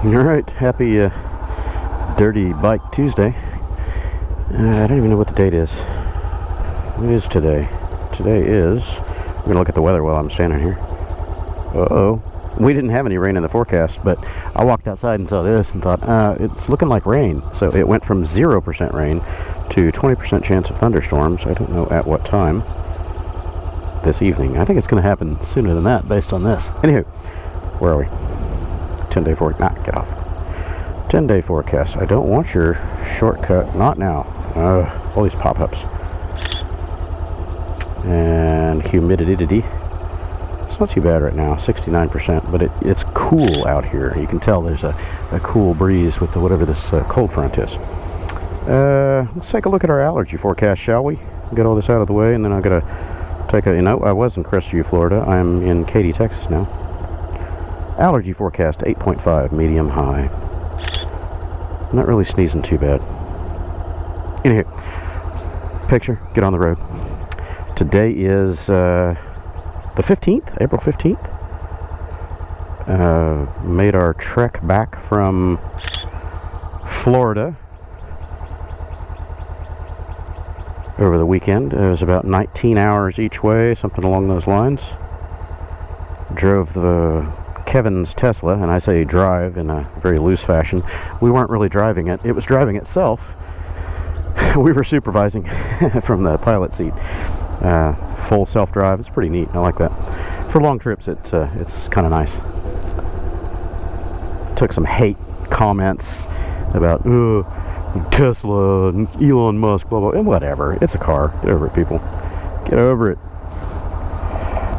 Alright, happy Dirty Bike Tuesday. I don't even know what the date is. What is today? Today is... I'm going to look at the weather while I'm standing here. Uh-oh. We didn't have any rain in the forecast, but I walked outside and saw this and thought, it's looking like rain. So it went from 0% rain to 20% chance of thunderstorms. I don't know at what time this evening. I think it's going to happen sooner than that based on this. Anywho, where are we? 10-day forecast. Get off. 10-day forecast. I don't want your shortcut. Not now. All these pop-ups. And humidity. It's not too bad right now. 69%. But it's cool out here. You can tell there's a cool breeze with whatever this cold front is. Let's take a look at our allergy forecast, shall we? Get all this out of the way, and then I've got to take a... I was in Crestview, Florida. I'm in Katy, Texas now. Allergy forecast, 8.5, medium high. I'm not really sneezing too bad. Anywho, picture, get on the road. Today is the 15th, April 15th. Made our trek back from Florida over the weekend. It was about 19 hours each way, something along those lines. Drove Kevin's Tesla, and I say drive in a very loose fashion. We weren't really driving it. It was driving itself. We were supervising from the pilot seat. Full self-drive. It's pretty neat. I like that. For long trips, it's kind of nice. Took some hate comments about Tesla and Elon Musk, blah, blah, and whatever. It's a car. Get over it, people. Get over it.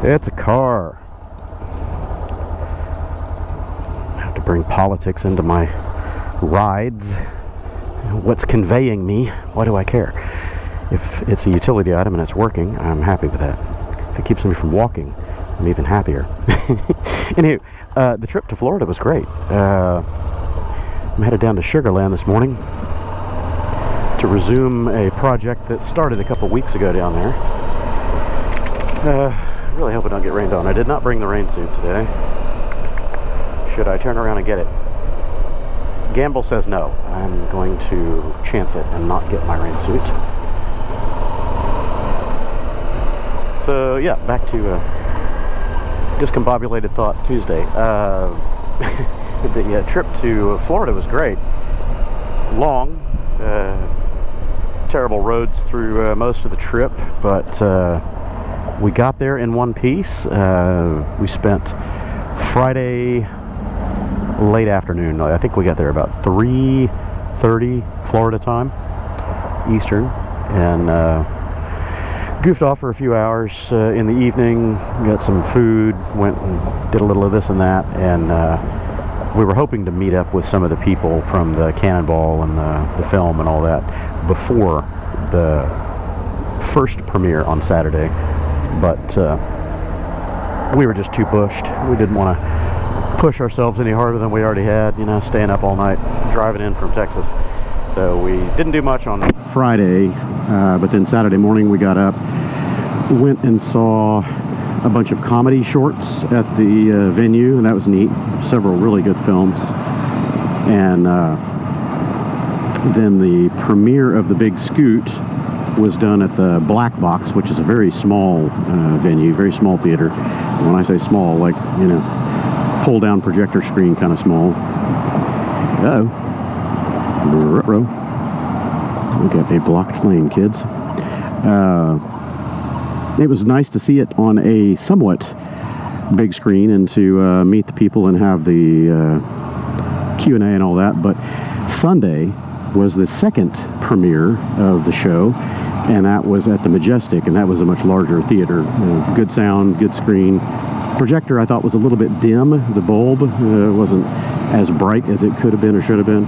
It's a car. Bring politics into my rides. What's conveying me? Why do I care? If it's a utility item and it's working, I'm happy with that. If it keeps me from walking, I'm even happier. Anyway, the trip to Florida was great. I'm headed down to Sugar Land this morning to resume a project that started a couple weeks ago down there. Really hope I don't get rained on. I did not bring the rain suit today. Should I turn around and get it? Gamble says no. I'm going to chance it and not get my rain suit. So yeah, back to discombobulated thought Tuesday. The trip to Florida was great. Long, terrible roads through most of the trip, but we got there in one piece. We spent Friday late afternoon. I think we got there about 3:30 Florida time, Eastern, and goofed off for a few hours in the evening, got some food, went and did a little of this and that, and we were hoping to meet up with some of the people from the Cannonball and the film and all that before the first premiere on Saturday, but we were just too pushed. We didn't want to push ourselves any harder than we already had, staying up all night, driving in from Texas. So we didn't do much on Friday, but then Saturday morning we got up, went and saw a bunch of comedy shorts at the venue, and that was neat. Several really good films. And then the premiere of The Big Scoot was done at the Black Box, which is a very small venue, very small theater. When I say small, like, pull down projector screen kind of small. Uh-oh. We got a blocked lane, kids. It was nice to see it on a somewhat big screen and to meet the people and have the Q&A and all that. But Sunday was the second premiere of the show, and that was at the Majestic, and that was a much larger theater. Good sound, good screen. Projector I thought was a little bit dim. The bulb wasn't as bright as it could have been or should have been.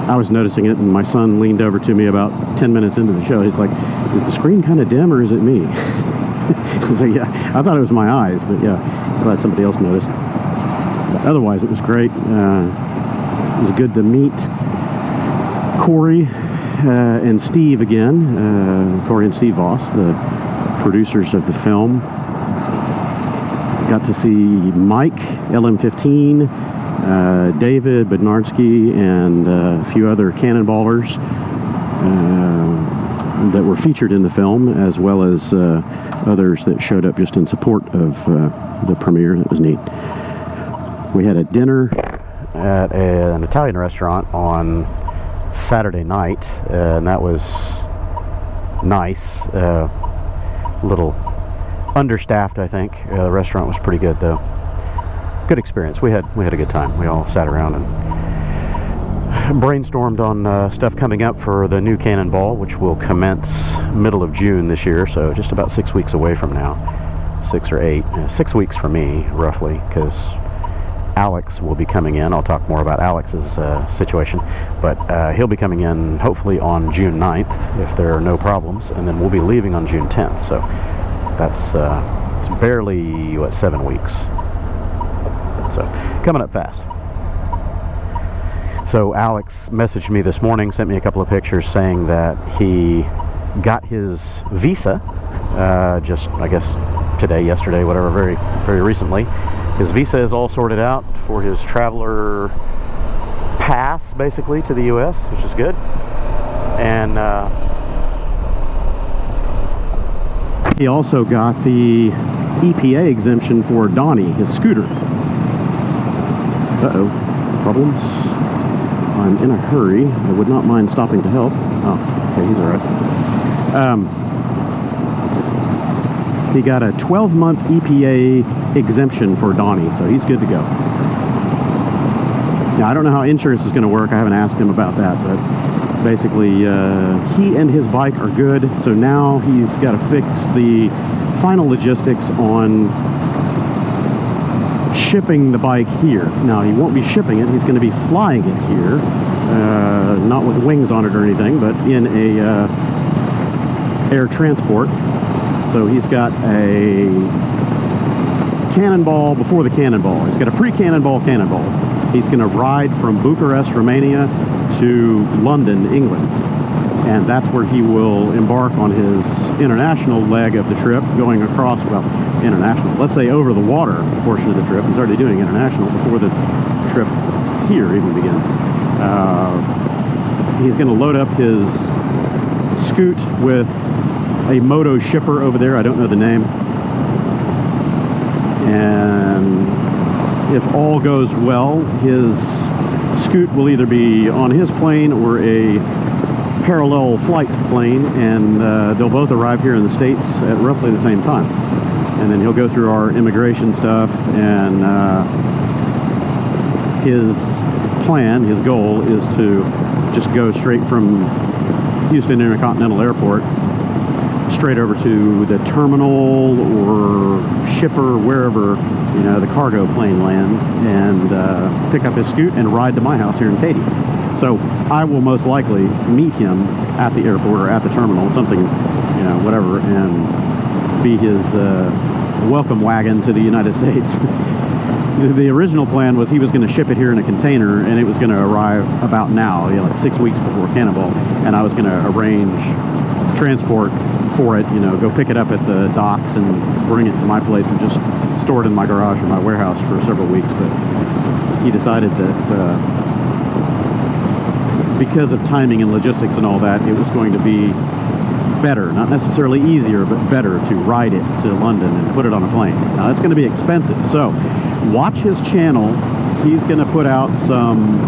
I was noticing it, and my son leaned over to me about 10 minutes into the show. He's like, is the screen kind of dim or is it me? I was like, yeah, I thought it was my eyes, but yeah, glad somebody else noticed. But otherwise, it was great. It was good to meet Corey and Steve again. Corey and Steve Voss, the producers of the film. Got to see Mike, LM15, David Bednarski and a few other cannonballers that were featured in the film, as well as others that showed up just in support of the premiere. It was neat. We had a dinner at an Italian restaurant on Saturday night, and that was nice. A little understaffed, I think. The restaurant was pretty good, though. Good experience. We had a good time. We all sat around and brainstormed on stuff coming up for the new Cannonball, which will commence middle of June this year, so just about 6 weeks away from now. 6 or 8. 6 weeks for me, roughly, because Alex will be coming in. I'll talk more about Alex's situation, but he'll be coming in hopefully on June 9th if there are no problems, and then we'll be leaving on June 10th, so that's it's barely, 7 weeks. So, coming up fast. So Alex messaged me this morning, sent me a couple of pictures saying that he got his visa just, I guess, today, yesterday, whatever, very, very recently. His visa is all sorted out for his traveler pass, basically, to the U.S., which is good. And he also got the EPA exemption for Donnie, his scooter. Uh-oh. Problems? I'm in a hurry. I would not mind stopping to help. Oh, okay, he's all right. He got a 12-month EPA exemption for Donnie, so he's good to go. Now, I don't know how insurance is going to work. I haven't asked him about that, but basically, he and his bike are good, so now he's got to fix the final logistics on shipping the bike here. Now, he won't be shipping it. He's going to be flying it here, not with wings on it or anything, but in a air transport. So he's got a Cannonball before the Cannonball. He's got a pre-Cannonball Cannonball. He's going to ride from Bucharest, Romania to London, England. And that's where he will embark on his international leg of the trip, going across, well, international, let's say over the water portion of the trip. He's already doing international before the trip here even begins. He's going to load up his Scoot with a moto shipper over there. I don't know the name. And if all goes well, his Scoot will either be on his plane or a parallel flight plane, and they'll both arrive here in the States at roughly the same time. And then he'll go through our immigration stuff, and his plan, his goal, is to just go straight from Houston Intercontinental Airport straight over to the terminal or shipper, wherever, you know, the cargo plane lands, and pick up his Scoot and ride to my house here in Katy. So I will most likely meet him at the airport or at the terminal, something, you know, whatever, and be his welcome wagon to the United States. The original plan was he was going to ship it here in a container, and it was going to arrive about now, you know, like 6 weeks before Cannonball, and I was going to arrange transport for it, you know, go pick it up at the docks and bring it to my place and just store it in my garage or my warehouse for several weeks. But he decided that because of timing and logistics and all that, it was going to be better, not necessarily easier, but better to ride it to London and put it on a plane. Now, that's going to be expensive, so watch his channel. He's going to put out some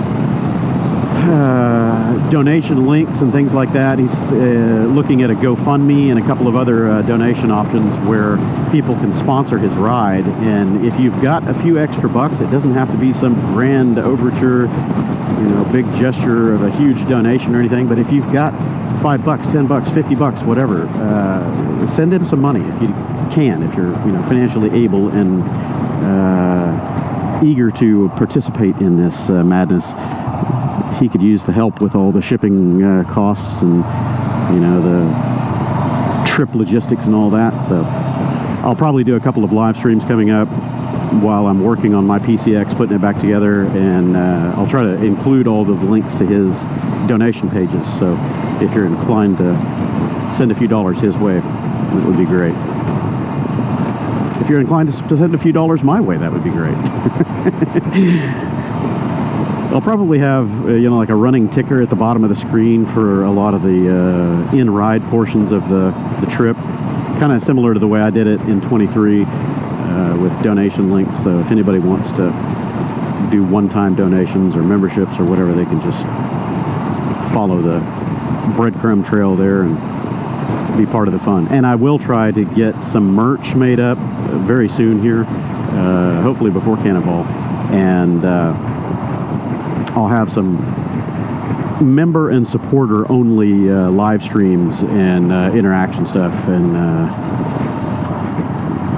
donation links and things like that. He's looking at a GoFundMe and a couple of other donation options where people can sponsor his ride. And if you've got a few extra bucks, it doesn't have to be some grand overture, you know, big gesture of a huge donation or anything, but if you've got $5, $10, $50, whatever, send him some money if you can, if you're, you know, financially able and eager to participate in this madness. He could use the help with all the shipping costs and, you know, the trip logistics and all that. So I'll probably do a couple of live streams coming up while I'm working on my PCX, putting it back together, and I'll try to include all the links to his donation pages. So if you're inclined to send a few dollars his way, that would be great. If you're inclined to send a few dollars my way, that would be great. I'll probably have, you know, like a running ticker at the bottom of the screen for a lot of the in-ride portions of the trip. Kind of similar to the way I did it in 23 with donation links. So if anybody wants to do one-time donations or memberships or whatever, they can just follow the breadcrumb trail there and be part of the fun. And I will try to get some merch made up very soon here, hopefully before Cannonball. And I'll have some member and supporter only live streams and interaction stuff, and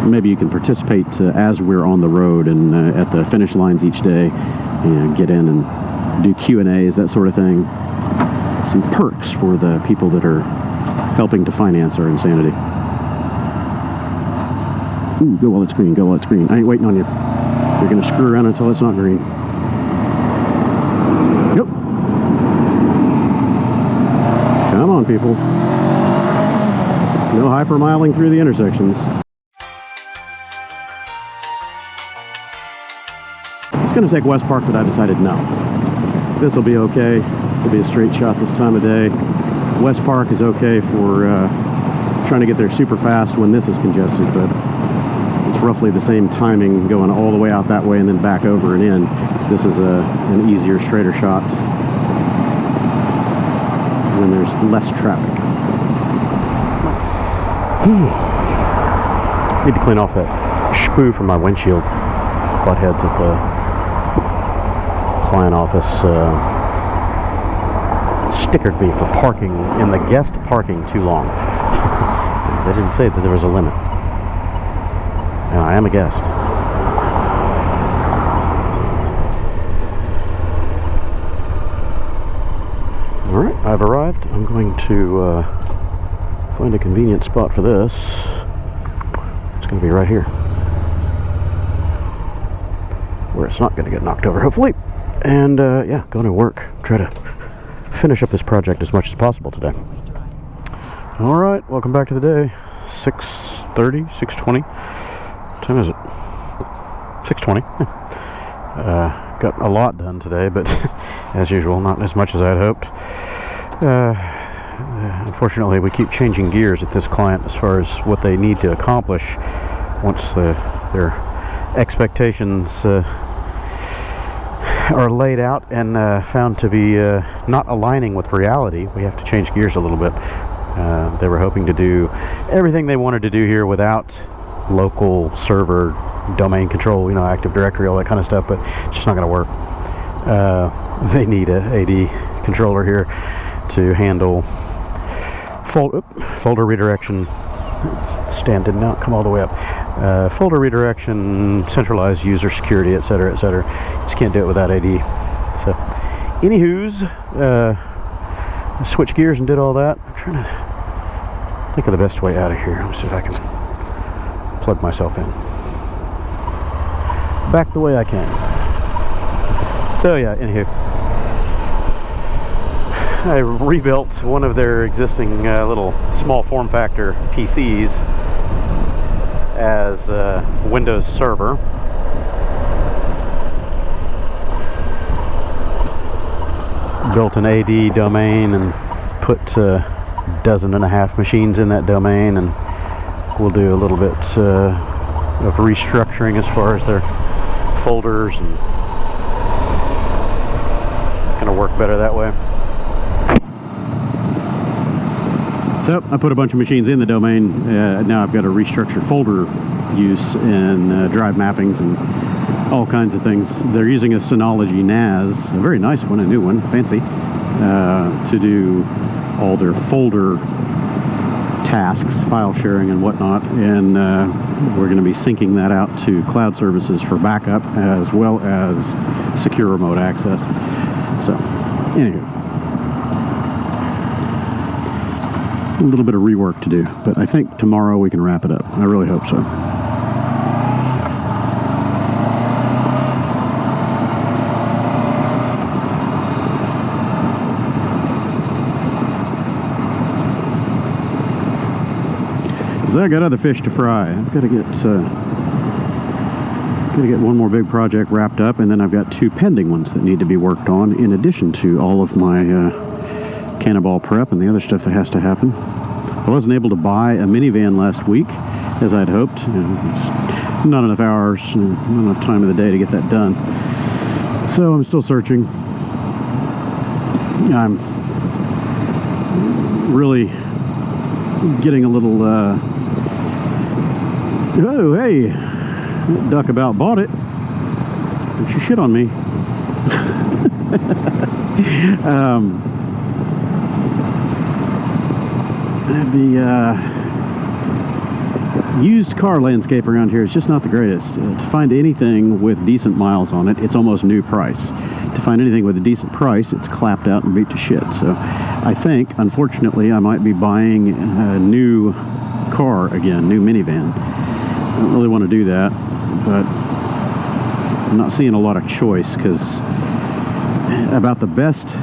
maybe you can participate as we're on the road and at the finish lines each day, get in and do Q&As, that sort of thing. Some perks for the people that are helping to finance our insanity. Ooh, go while it's green, go while it's green. I ain't waiting on you. You're gonna screw around until it's not green. Yep. Come on, people. No hypermiling through the intersections. I was gonna take West Park, but I decided no. This'll be okay. This'll be a straight shot this time of day. West Park is okay for trying to get there super fast when this is congested, but it's roughly the same timing going all the way out that way and then back over and in. This is an easier, straighter shot when there's less traffic. Need to clean off that spoo from my windshield. Butt heads at the client office stickered me for parking in the guest parking too long. They didn't say that there was a limit. And I am a guest. Alright, I've arrived. I'm going to find a convenient spot for this. It's going to be right here, where it's not going to get knocked over, hopefully. And yeah, going to work. Try to finish up this project as much as possible today. Alright, welcome back to the day. 6:30, 6:20. What time is it? 6:20. Got a lot done today, but as usual, not as much as I'd hoped. Unfortunately, we keep changing gears at this client as far as what they need to accomplish once their expectations are laid out and found to be not aligning with reality. We have to change gears a little bit. They were hoping to do everything they wanted to do here without local server domain control, you know, Active Directory, all that kind of stuff, but it's just not going to work. They need a AD controller here to handle folder redirection. Stand did not come all the way up. Folder redirection, centralized user security, etc., etc. Just can't do it without AD. So, anywho's, switch gears and did all that. I'm trying to think of the best way out of here. Let me see if I can plug myself in. Back the way I can. So yeah, anywho, I rebuilt one of their existing little small form factor PCs as a Windows server. Built an AD domain and put 12.5 machines in that domain, and we'll do a little bit of restructuring as far as their folders, and it's going to work better that way. So I put a bunch of machines in the domain. Now I've got to restructure folder use and drive mappings and all kinds of things. They're using a Synology NAS, a very nice one, a new one, fancy, to do all their folder tasks, file sharing and whatnot, and we're going to be syncing that out to cloud services for backup as well as secure remote access. So, anywho, a little bit of rework to do, but I think tomorrow we can wrap it up. I really hope so. I got other fish to fry. I've got to get Gonna get one more big project wrapped up, and then I've got 2 pending ones that need to be worked on, in addition to all of my Cannonball prep and the other stuff that has to happen. I wasn't able to buy a minivan last week, as I'd hoped. Just not enough hours, not enough time of the day to get that done. So I'm still searching. I'm really getting a little, oh, hey, that duck about bought it. Don't you shit on me. The used car landscape around here is just not the greatest. To find anything with decent miles on it, it's almost new price. To find anything with a decent price, it's clapped out and beat to shit. So I think, unfortunately, I might be buying a new car again, new minivan. I don't really want to do that, but I'm not seeing a lot of choice, because about the best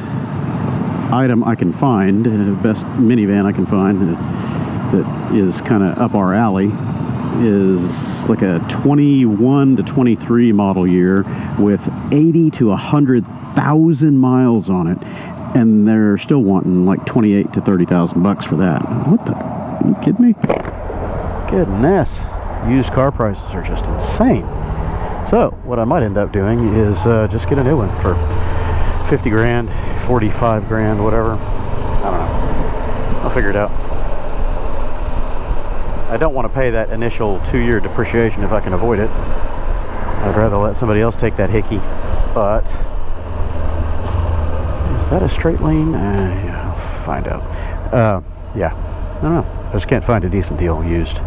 item I can find, best minivan I can find that is kind of up our alley, is like a 21 to 23 model year with 80 to 100,000 miles on it, and they're still wanting like 28 to 30,000 bucks for that. What the? Are you kidding me? Goodness, used car prices are just insane. So what I might end up doing is just get a new one for 50 grand, 45 grand, whatever. I don't know. I'll figure it out. I don't want to pay that initial 2-year depreciation if I can avoid it. I'd rather let somebody else take that hickey. But is that a straight lane? Yeah, I'll find out. Yeah, I don't know. I just can't find a decent deal used.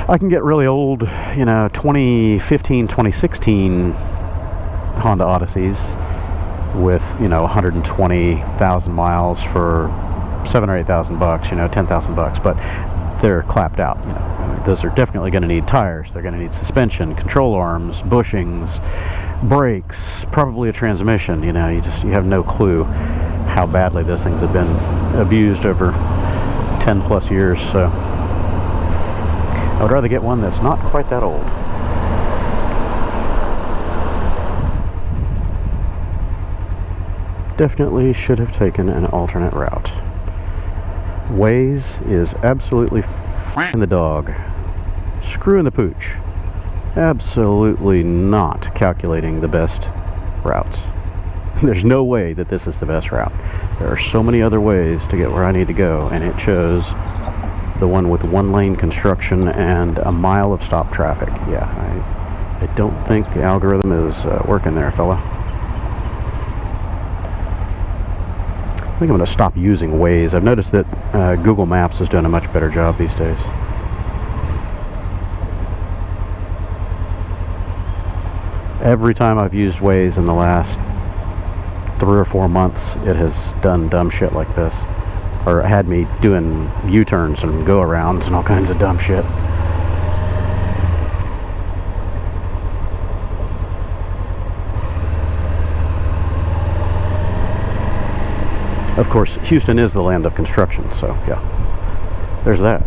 I can get really old, 2015, 2016 Honda Odysseys with 120,000 miles for $7,000 or $8,000, $10,000, but they're clapped out. Those are definitely going to need tires. They're going to need suspension, control arms, bushings, brakes, probably a transmission. You have no clue how badly those things have been abused over 10 plus years. So I would rather get one that's not quite that old. Definitely should have taken an alternate route. Waze is absolutely f***ing the dog. Screwing the pooch. Absolutely not calculating the best routes. There's no way that this is the best route. There are so many other ways to get where I need to go, and it chose the one with 1-lane construction and a mile of stop traffic. Yeah, I don't think the algorithm is working there, fella. I think I'm going to stop using Waze. I've noticed that Google Maps is doing a much better job these days. Every time I've used Waze in the last 3 or 4 months, it has done dumb shit like this. Or had me doing U-turns and go-arounds and all kinds of dumb shit. Of course, Houston is the land of construction, so yeah, there's that.